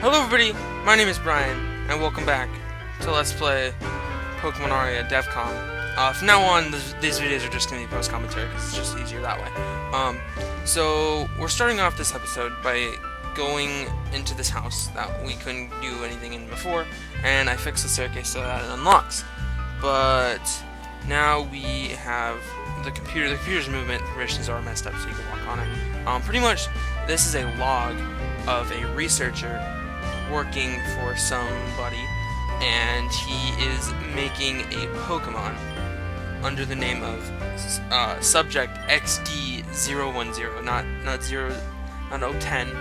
Hello everybody, my name is Brian, and welcome back to Let's Play Pokemon Aria DevCom. From now on, these videos are just going to be post-commentary, because it's just easier that way. So, we're starting off this episode by going into this house that we couldn't do anything in before, and I fixed the staircase so that it unlocks. But now we have the computer's movement permissions are messed up so you can walk on it. Pretty much, this is a log of a researcher working for somebody, and he is making a Pokemon under the name of Subject XD010, not 010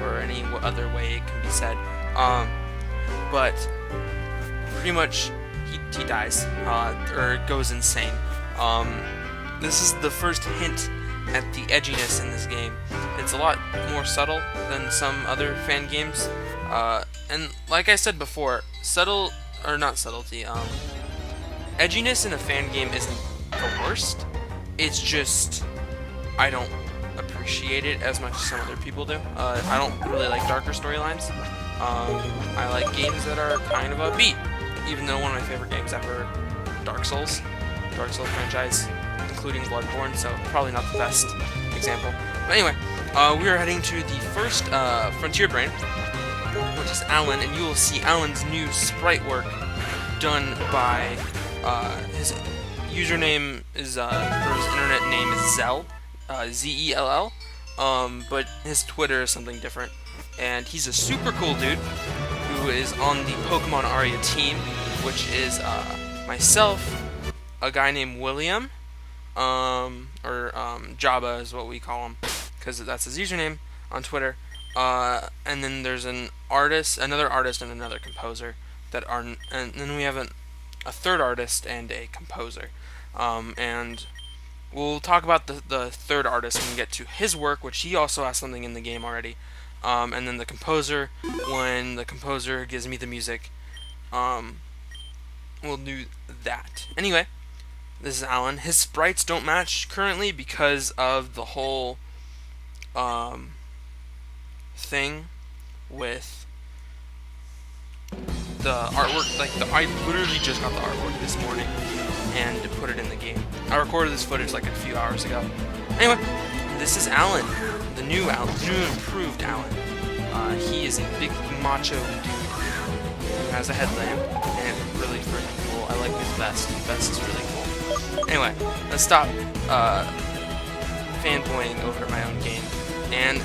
or any other way it can be said. But pretty much he dies or goes insane. This is the first hint at the edginess in this game. It's a lot more subtle than some other fan games. And like I said before, edginess in a fan game isn't the worst. It's just, I don't appreciate it as much as some other people do. I don't really like darker storylines. I like games that are kind of upbeat, even though one of my favorite games ever, Dark Souls franchise, including Bloodborne, so probably not the best example. But anyway, we are heading to the first Frontier Brain, which is Alan, and you will see Alan's new sprite work done by his username is or his internet name is Zell, Z-E-L-L, but his Twitter is something different, and he's a super cool dude who is on the Pokemon Aria team, which is myself, a guy named William, or Jabba is what we call him, because that's his username on Twitter. And then there's another artist, and another composer and then we have a third artist and a composer. And we'll talk about the third artist when we get to his work, which he also has something in the game already. And then the composer, when the composer gives me the music, we'll do that. Anyway, this is Alan. His sprites don't match currently because of the whole thing with the artwork. I literally just got the artwork this morning and put it in the game. I recorded this footage like a few hours ago. Anyway, this is Alan, the new improved Alan. He is a big macho dude who has a headlamp and really freaking cool. I like his vest. His vest is really cool. Anyway, let's stop fanboying over my own game and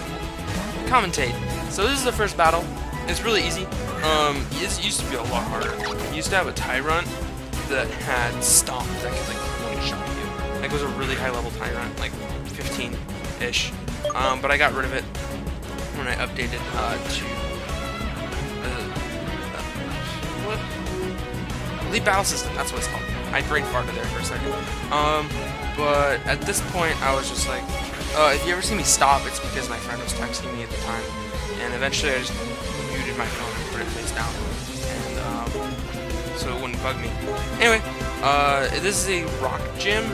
commentate. So this is the first battle. It's really easy. It used to be a lot harder. You used to have a Tyrant that had Stomp that could one-shot you. Like, it was a really high level Tyrant, like 15-ish. But I got rid of it when I updated to Elite Battle System. That's what it's called. I brain farted there for a second. But at this point, I was just like, if you ever see me stop, it's because my friend was texting me at the time, and eventually I just muted my phone and put it face down, and so it wouldn't bug me. Anyway, this is a rock themed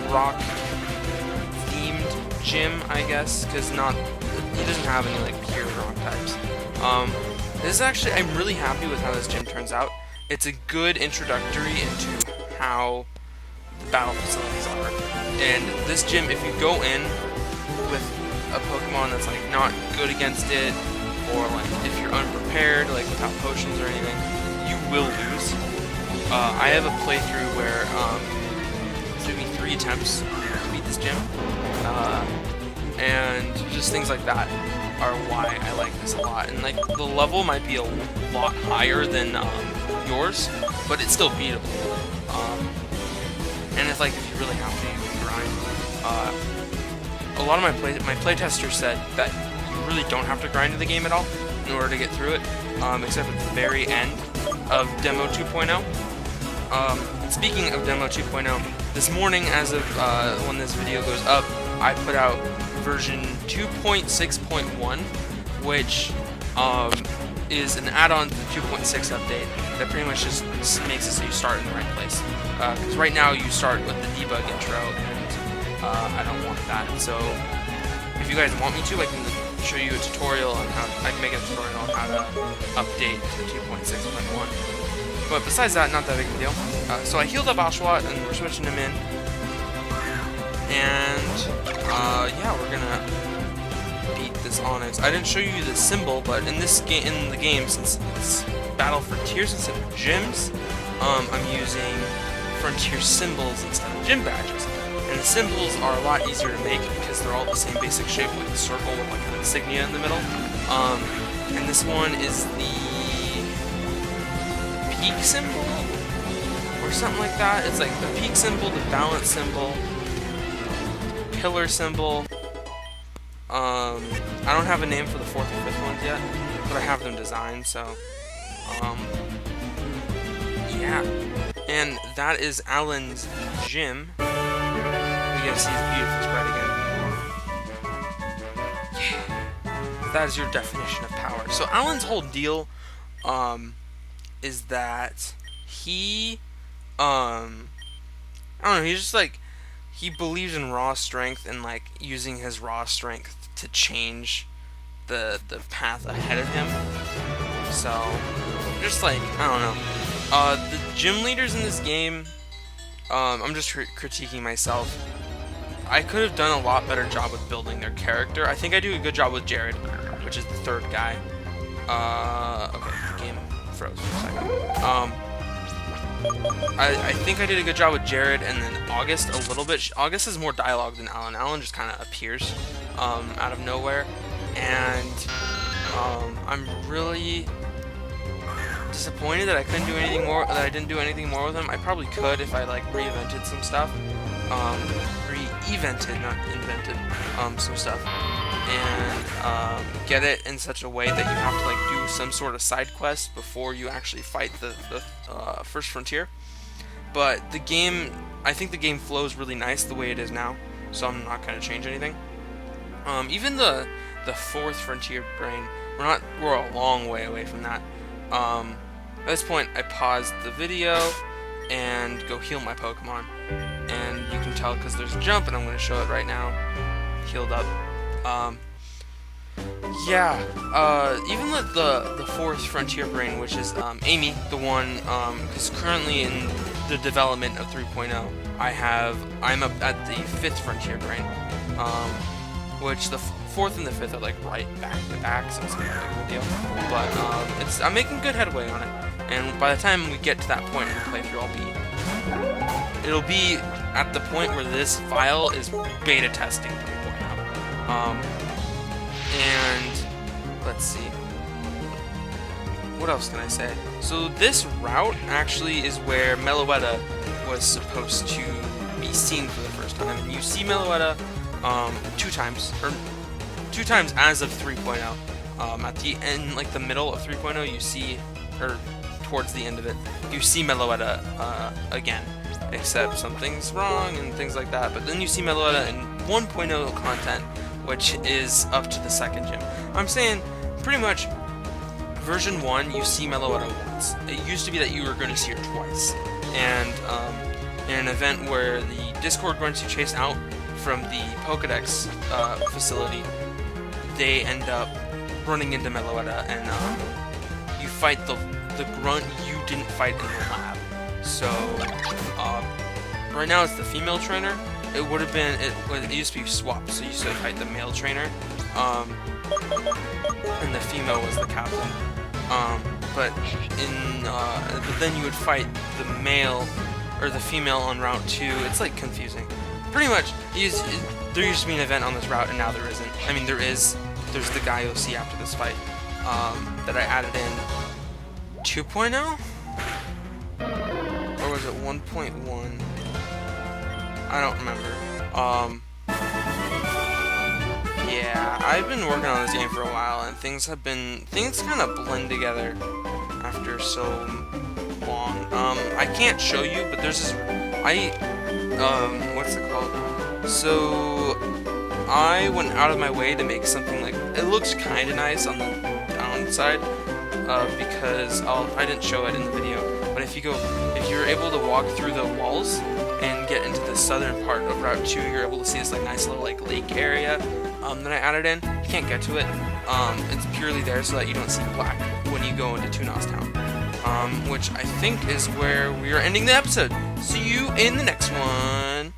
gym, I guess, because he doesn't have any like pure rock types. This is actually, I'm really happy with how this gym turns out. It's a good introductory into how the battle facilities are, and this gym, if you go in with a Pokemon that's like not good against it, or like if you're unprepared, like without potions or anything, you will lose. I have a playthrough where it took me 3 attempts to beat this gym, and just things like that are why I like this a lot. And like the level might be a lot higher than yours, but it's still beatable. And if you really have to, you can grind. A lot of my playtesters said that you really don't have to grind in the game at all in order to get through it, except at the very end of Demo 2.0. Speaking of Demo 2.0, this morning, as of when this video goes up, I put out version 2.6.1, which is an add-on to the 2.6 update that pretty much just makes it so you start in the right place. Because right now you start with the debug intro, and I don't want that. So if you guys want me to, I can show you a tutorial on how I can make a tutorial on how to update to 2.6.1. But besides that, not that big of a deal. So I healed up Oshawott, and we're switching him in. And yeah, we're gonna beat this Onyx. I didn't show you the symbol, but in this game, in the game, since it's Battle Frontiers instead of gyms, I'm using Frontier symbols instead of gym badges. And the symbols are a lot easier to make because they're all the same basic shape, like a circle with like an insignia in the middle. And this one is the peak symbol or something like that. It's like the peak symbol, the balance symbol, pillar symbol. I don't have a name for the 4th and 5th ones yet, but I have them designed, so yeah. And that is Alan's gym. We get to see his beautiful sprite again. Yeah. That is your definition of power. So Alan's whole deal is that he I don't know, he's just like, he believes in raw strength and like using his raw strength to change the path ahead of him. So just like, I don't know. The gym leaders in this game, I'm just critiquing myself. I could have done a lot better job with building their character. I think I do a good job with Jared, which is the 3rd guy. Okay, the game froze for a second. I think I did a good job with Jared, and then August a little bit. August has more dialogue than Alan. Alan just kind of appears out of nowhere, and I'm really disappointed that I couldn't do anything more. That I didn't do anything more with him. I probably could if I like re-evented some stuff. Re-evented, not invented, some stuff, and get it in such a way that you have to like do some sort of side quest before you actually fight the first frontier. But the game, I think the game flows really nice the way it is now, so I'm not going to change anything. Even the 4th frontier brain, we're a long way away from that. At this point, I paused the video and go heal my Pokemon, and you can tell because there's a jump, and I'm going to show it right now. Healed up. Yeah, even with the 4th frontier brain, which is Amy, the one, because currently in the development of 3.0, I'm up at the 5th frontier brain, which the 4th and the 5th are like right back to back, so it's not a big deal. But I'm making good headway on it, and by the time we get to that point in the playthrough, it'll be at the point where this file is beta testing 3.0. And let's see, what else can I say? So this route actually is where Meloetta was supposed to be seen for the first time, and you see Meloetta two times as of 3.0. At the end, like the middle of 3.0, you see, or towards the end of it, you see Meloetta again, except something's wrong and things like that. But then you see Meloetta in 1.0 content, which is up to the 2nd gym. I'm saying, pretty much, version 1, you see Meloetta once. It used to be that you were going to see her twice. And in an event where the Discord runs you chase out from the Pokedex facility, they end up running into Meloetta, and you fight the grunt you didn't fight in the lab. So, right now it's the female trainer. It would have been, it used to be swapped, so you used to fight the male trainer, and the female was the captain. But then you would fight the male or the female on Route 2. It's like confusing. Pretty much, there used to be an event on this route, and now there isn't. I mean, there's the guy you'll see after this fight that I added in 2.0, or was it 1.1? I don't remember. Yeah, I've been working on this game for a while, and things kind of blend together after so long. I can't show you, but there's this, what's it called? So, I went out of my way to make something like, it looks kind of nice on the downside, because I didn't show it in the video, but if you're able to walk through the walls and get into the southern part of Route 2, you're able to see this like nice little like lake area that I added in. You can't get to it. It's purely there so that you don't see black when you go into Tunas Town. Which I think is where we are ending the episode. See you in the next one.